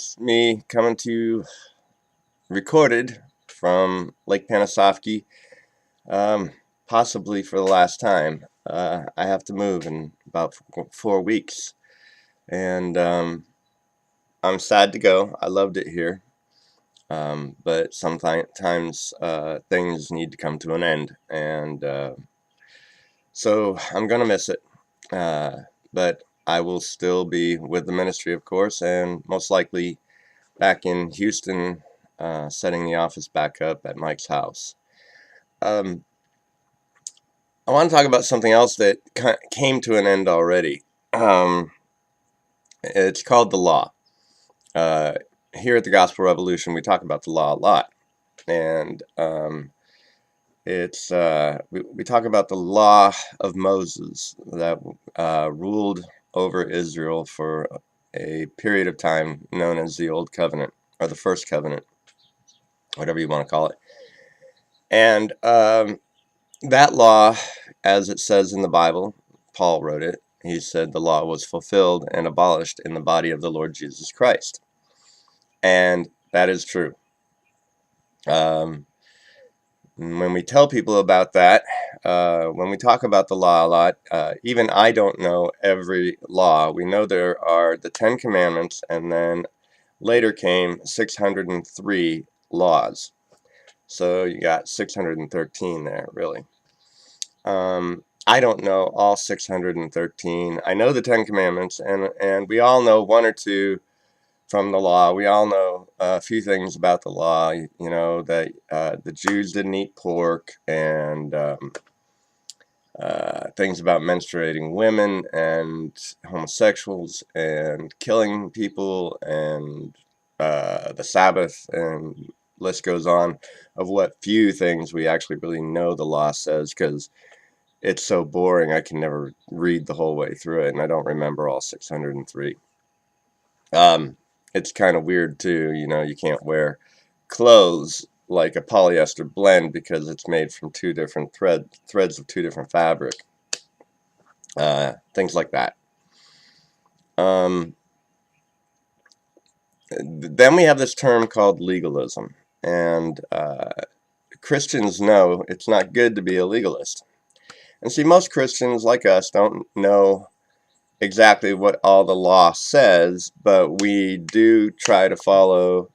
It's me coming to you recorded from Lake Panasoffkee, um, possibly for the last time. I have to move in about 4 weeks, and I'm sad to go. I loved it here, but sometimes things need to come to an end, and so I'm gonna miss it. But I will still be with the ministry, of course, and most likely back in Houston, setting the office back up at Mike's house. Um, I want to talk about something else that came to an end already. It's called the law. Uh, Here at the Gospel Revolution, we talk about the law a lot, and we talk about the law of Moses that ruled over Israel for a period of time known as the Old Covenant or the First Covenant, whatever you want to call it. And that law, as it says in the Bible, Paul wrote it. He said the law was fulfilled and abolished in the body of the Lord Jesus Christ. And that is true. When we tell people about that, when we talk about the law a lot, even I don't know every law. We know there are the 10 Commandments, and then later came 603 laws. So you got 613 there, really. I don't know all 613. I know the 10 Commandments, and we all know one or two from the law. We all know a few things about the law. You know that the Jews didn't eat pork, and things about menstruating women and homosexuals and killing people and the Sabbath, and list goes on of what few things we actually really know the law says, because it's so boring I can never read the whole way through it, and I don't remember all 603. It's kind of weird too, you can't wear clothes like a polyester blend because it's made from two different threads of two different fabric. Things like that. Then we have this term called legalism, and Christians know it's not good to be a legalist. And see, most Christians like us don't know exactly what all the law says, but we do try to follow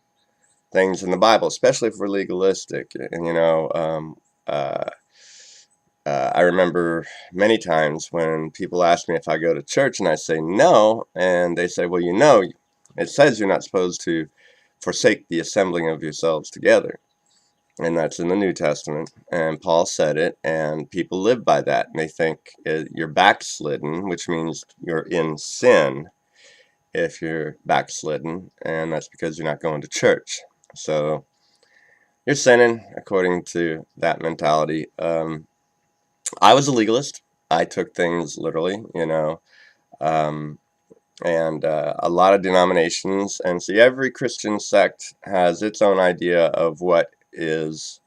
things in the Bible, especially if we're legalistic. And I remember many times when people ask me if I go to church, and I say no, and they say, well, it says you're not supposed to forsake the assembling of yourselves together. And that's in the New Testament, and Paul said it, and people live by that, and they think you're backslidden, which means you're in sin if you're backslidden, and that's because you're not going to church. So you're sinning according to that mentality. I was a legalist. I took things literally, um, and a lot of denominations, and see, every Christian sect has its own idea of what is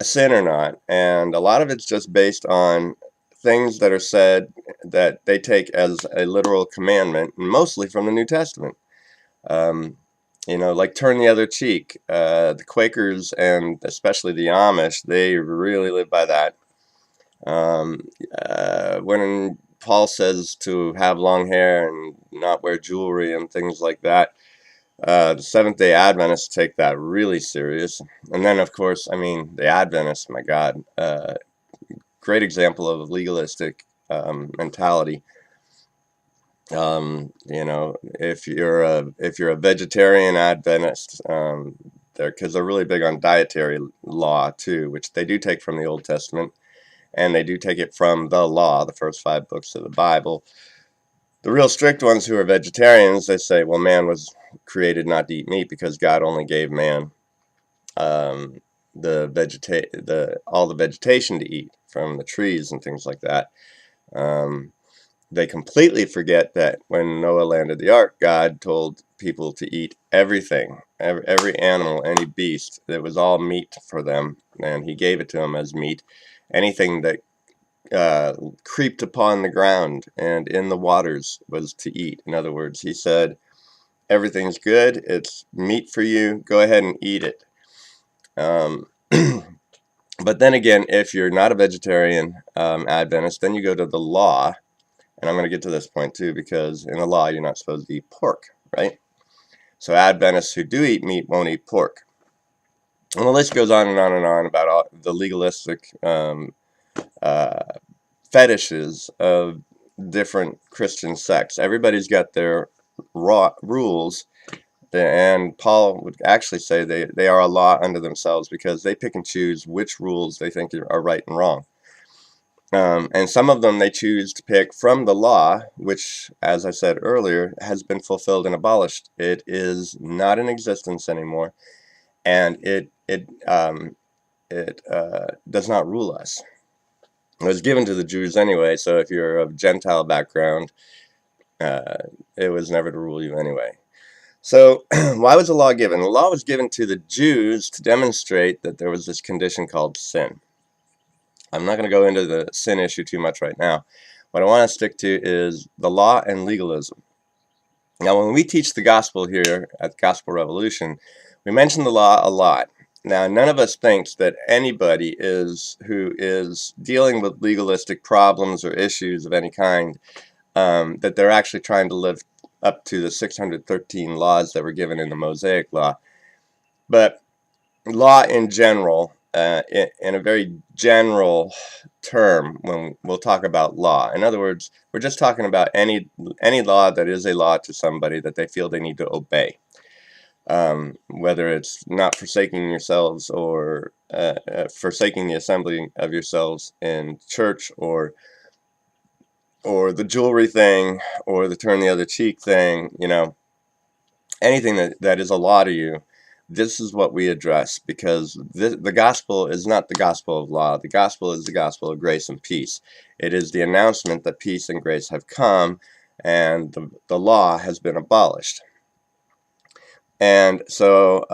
a sin or not, and a lot of it's just based on things that are said that they take as a literal commandment, mostly from the New Testament. Um, like turn the other cheek. The Quakers, and especially the Amish, they really live by that. When Paul says to have long hair and not wear jewelry and things like that, the Seventh-day Adventists take that really serious. And then, of course, the Adventists, my God, great example of a legalistic mentality. If you're a vegetarian Adventist, because they're really big on dietary law too, which they do take from the Old Testament, and they do take it from the law, the first 5 books of the Bible. The real strict ones who are vegetarians, they say, well, man was created not to eat meat because God only gave man all the vegetation to eat from the trees and things like that. They completely forget that when Noah landed the ark, God told people to eat everything, every animal, any beast. It was all meat for them, and he gave it to them as meat. Anything that creeped upon the ground and in the waters was to eat. In other words, he said, everything's good, it's meat for you, go ahead and eat it. Um, but then again, if you're not a vegetarian Adventist, then you go to the law, and I'm going to get to this point too, because in the law you're not supposed to eat pork, right? So Adventists who do eat meat won't eat pork. And the list goes on and on and on about all the legalistic uh, fetishes of different Christian sects. Everybody's got their rules, and Paul would actually say they are a law unto themselves, because they pick and choose which rules they think are right and wrong. And some of them they choose to pick from the law, which, as I said earlier, has been fulfilled and abolished. It is not in existence anymore, and it does not rule us. It was given to the Jews anyway, so if you're of Gentile background, it was never to rule you anyway. So why was the law given? The law was given to the Jews to demonstrate that there was this condition called sin. I'm not going to go into the sin issue too much right now. What I want to stick to is the law and legalism. Now, when we teach the gospel here at Gospel Revolution, we mention the law a lot. Now, none of us thinks that anybody who is dealing with legalistic problems or issues of any kind, that they're actually trying to live up to the 613 laws that were given in the Mosaic Law. But law in general, in a very general term, when we'll talk about law. In other words, we're just talking about any law that is a law to somebody that they feel they need to obey. Whether it's not forsaking yourselves, or forsaking the assembly of yourselves in church, or the jewelry thing, or the turn the other cheek thing, anything that is a law to you. This is what we address, because the gospel is not the gospel of law. The gospel is the gospel of grace and peace. It is the announcement that peace and grace have come, and the law has been abolished. And so,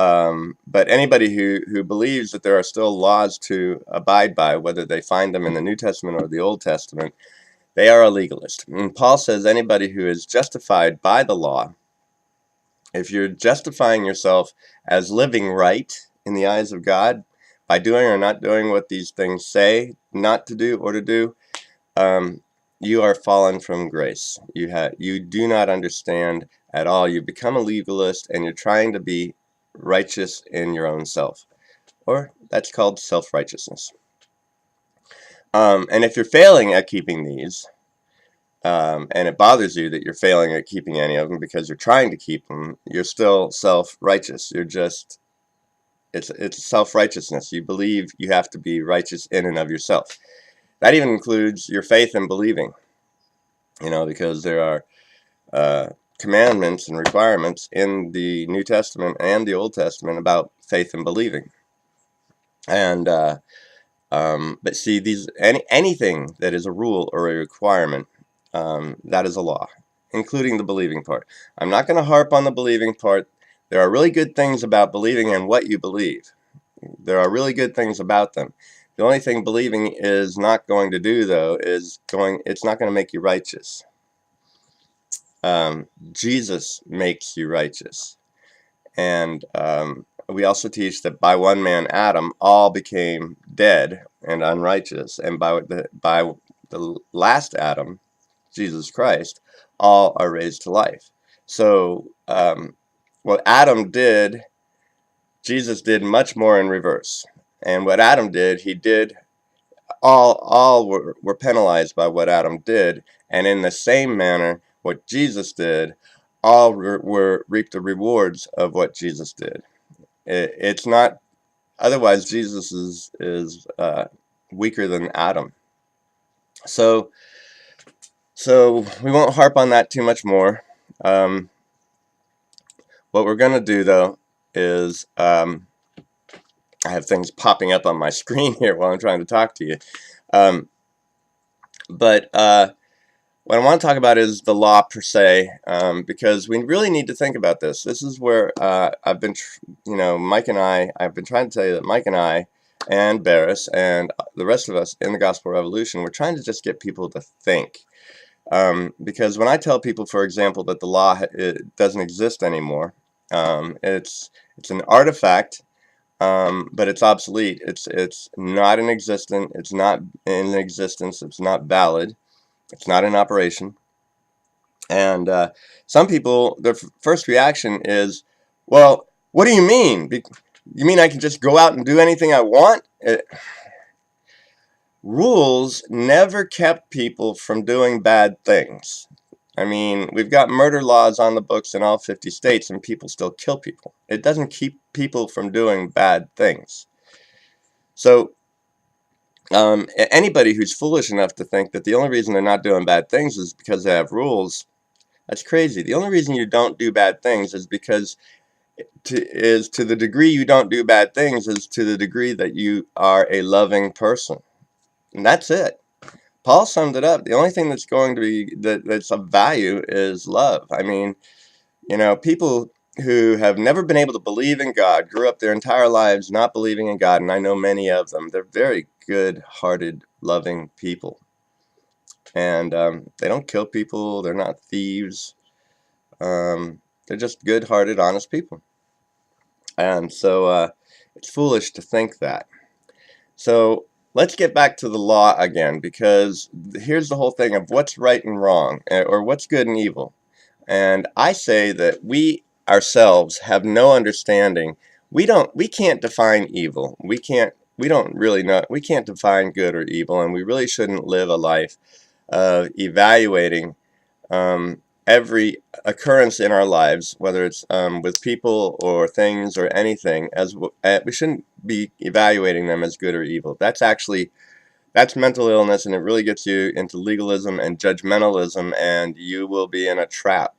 but anybody who believes that there are still laws to abide by, whether they find them in the New Testament or the Old Testament, they are a legalist. And Paul says anybody who is justified by the law, if you're justifying yourself as living right in the eyes of God by doing or not doing what these things say not to do or to do, you are fallen from grace. You do not understand at all. You become a legalist, and you're trying to be righteous in your own self, or that's called self-righteousness. And if you're failing at keeping these, and it bothers you that you're failing at keeping any of them because you're trying to keep them, you're still self-righteous. It's self-righteousness. You believe you have to be righteous in and of yourself. That even includes your faith and believing, because there are commandments and requirements in the New Testament and the Old Testament about faith and believing. And but see, anything that is a rule or a requirement, that is a law, including the believing part. I'm not going to harp on the believing part. There are really good things about believing and what you believe. There are really good things about them. The only thing believing is not going to do, though, it's not going to make you righteous. Jesus makes you righteous. And we also teach that by one man, Adam, all became dead and unrighteous. And by the last Adam, Jesus Christ, all are raised to life. So what Adam did, Jesus did much more in reverse. And what Adam did, he did, all were penalized by what Adam did. And in the same manner, what Jesus did, all reaped the rewards of what Jesus did. It's not, otherwise Jesus is weaker than Adam. So we won't harp on that too much more. What we're going to do, though, is I have things popping up on my screen here while I'm trying to talk to you. But what I want to talk about is the law per se, because we really need to think about this. This is where I've been, Mike and I've been trying to tell you that Mike and I and Barris and the rest of us in the Gospel Revolution, we're trying to just get people to think. Because when I tell people, for example, that the law it doesn't exist anymore, it's an artifact, but it's obsolete. It's not in existence. It's not in existence. It's not valid. It's not in operation. And some people, their first reaction is, well, what do you mean? You mean I can just go out and do anything I want? Rules never kept people from doing bad things. I mean, we've got murder laws on the books in all 50 states, and people still kill people. It doesn't keep people from doing bad things. So, anybody who's foolish enough to think that the only reason they're not doing bad things is because they have rules, that's crazy. The only reason you don't do bad things is because to the degree you don't do bad things is to the degree that you are a loving person. And that's it. Paul summed it up. The only thing that's going to be that's of value is love. I mean, people who have never been able to believe in God, grew up their entire lives not believing in God, and I know many of them. They're very good-hearted, loving people. And they don't kill people. They're not thieves. They're just good-hearted, honest people. And so it's foolish to think that. So let's get back to the law again, because here's the whole thing of what's right and wrong, or what's good and evil. And I say that we ourselves have no understanding. We can't define evil. We don't really know. We can't define good or evil, and we really shouldn't live a life of evaluating every occurrence in our lives, whether it's with people or things or anything, as we shouldn't be evaluating them as good or evil. That's mental illness, and it really gets you into legalism and judgmentalism, and you will be in a trap.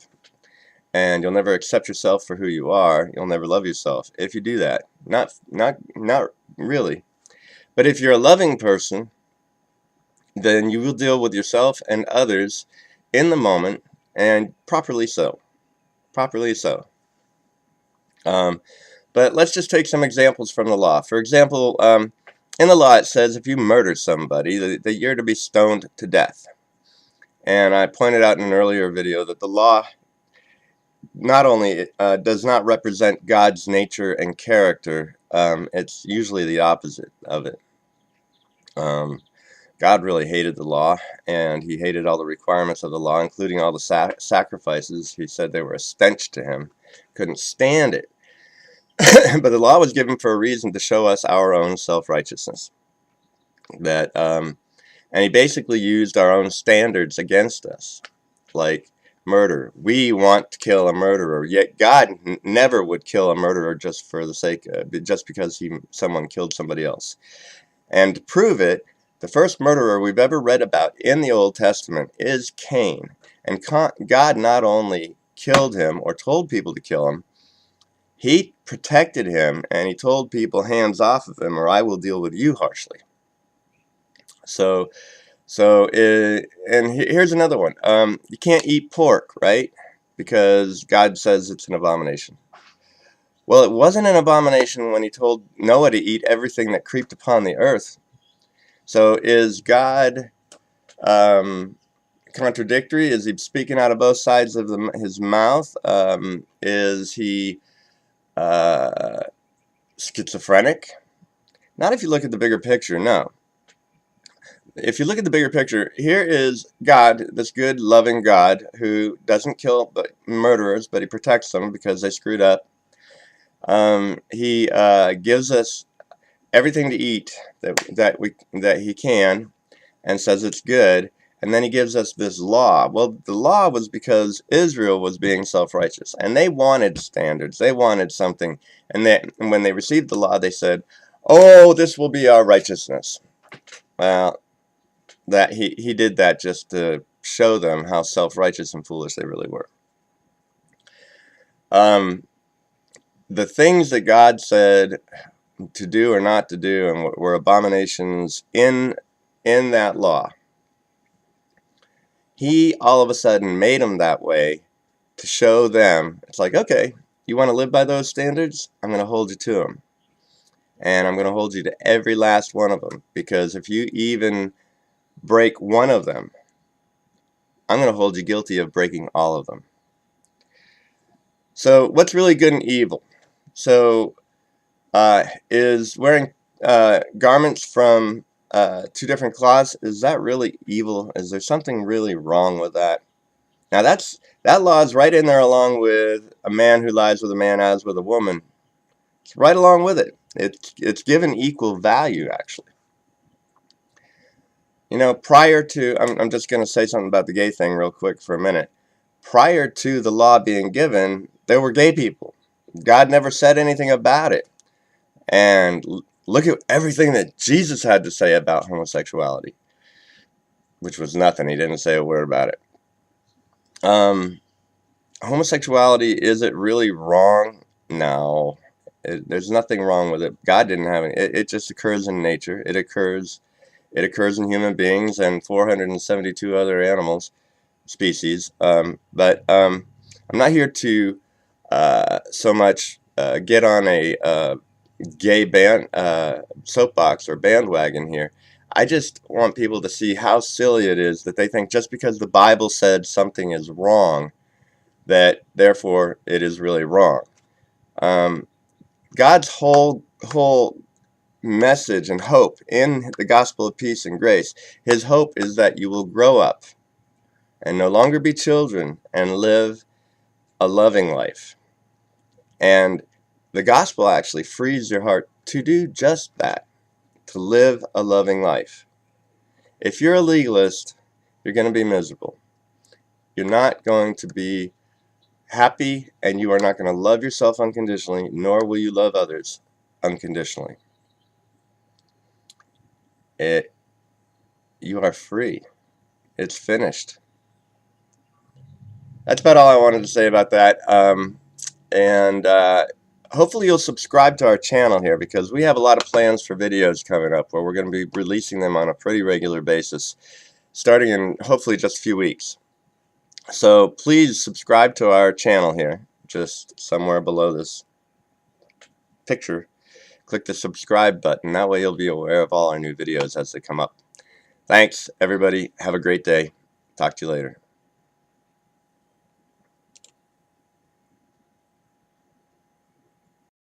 And you'll never accept yourself for who you are. You'll never love yourself if you do that. Not really. But if you're a loving person, then you will deal with yourself and others in the moment, and properly so. Properly so. But let's just take some examples from the law. For example, in the law it says if you murder somebody, that you're to be stoned to death. And I pointed out in an earlier video that the law not only does not represent God's nature and character, it's usually the opposite of it. God really hated the law, and he hated all the requirements of the law, including all the sacrifices. He said they were a stench to him. Couldn't stand it. But the law was given for a reason, to show us our own self-righteousness. And he basically used our own standards against us, like murder. We want to kill a murderer, yet God never would kill a murderer just for the sake of, just because someone killed somebody else. And to prove it, the first murderer we've ever read about in the Old Testament is Cain. And God not only killed him or told people to kill him, he protected him, and he told people, hands off of him or I will deal with you harshly. And here's another one. You can't eat pork, right? Because God says it's an abomination. Well, it wasn't an abomination when he told Noah to eat everything that creeped upon the earth. So is God contradictory? Is he speaking out of both sides of his mouth? Is he schizophrenic? Not if you look at the bigger picture, no. If you look at the bigger picture, here is God, this good, loving God, who doesn't kill murderers, but he protects them because they screwed up. He gives us everything to eat that he can, and says it's good, and then he gives us this law. Well, the law was because Israel was being self-righteous, and they wanted standards. They wanted something, and when they received the law, they said, "Oh, this will be our righteousness." Well, that he did that just to show them how self-righteous and foolish they really were. The things that God said to do or not to do, and were abominations in that law, he all of a sudden made them that way to show them. It's like, okay, you want to live by those standards? I'm going to hold you to them, and I'm going to hold you to every last one of them, because if you even break one of them, I'm going to hold you guilty of breaking all of them. So what's really good and evil? So is wearing garments from two different cloths, is that really evil? Is there something really wrong with that? Now that law is right in there along with a man who lies with a man as with a woman. It's right along with it. It's given equal value, actually. You know, prior to, I'm just going to say something about the gay thing real quick for a minute. Prior to the law being given, there were gay people. God never said anything about it. And look at everything that Jesus had to say about homosexuality, which was nothing. He didn't say a word about it. Homosexuality, is it really wrong? No. There's nothing wrong with it. God didn't have it. It just occurs in nature. It occurs in human beings and 472 other animals species. I'm not here to so much get on a gay soapbox or bandwagon here. I just want people to see how silly it is that they think just because the Bible said something is wrong, that therefore it is really wrong. God's whole message and hope in the gospel of peace and grace, his hope is that you will grow up and no longer be children and live a loving life. And the gospel actually frees your heart to do just that, to live a loving life. If you're a legalist, you're going to be miserable. You're not going to be happy, and you are not going to love yourself unconditionally, nor will you love others unconditionally. You are free. It's finished. That's about all I wanted to say about that. Hopefully you'll subscribe to our channel here, because we have a lot of plans for videos coming up where we're going to be releasing them on a pretty regular basis, starting in hopefully just a few weeks. So please subscribe to our channel here, just somewhere below this picture. Click the subscribe button. That way you'll be aware of all our new videos as they come up. Thanks, everybody. Have a great day. Talk to you later.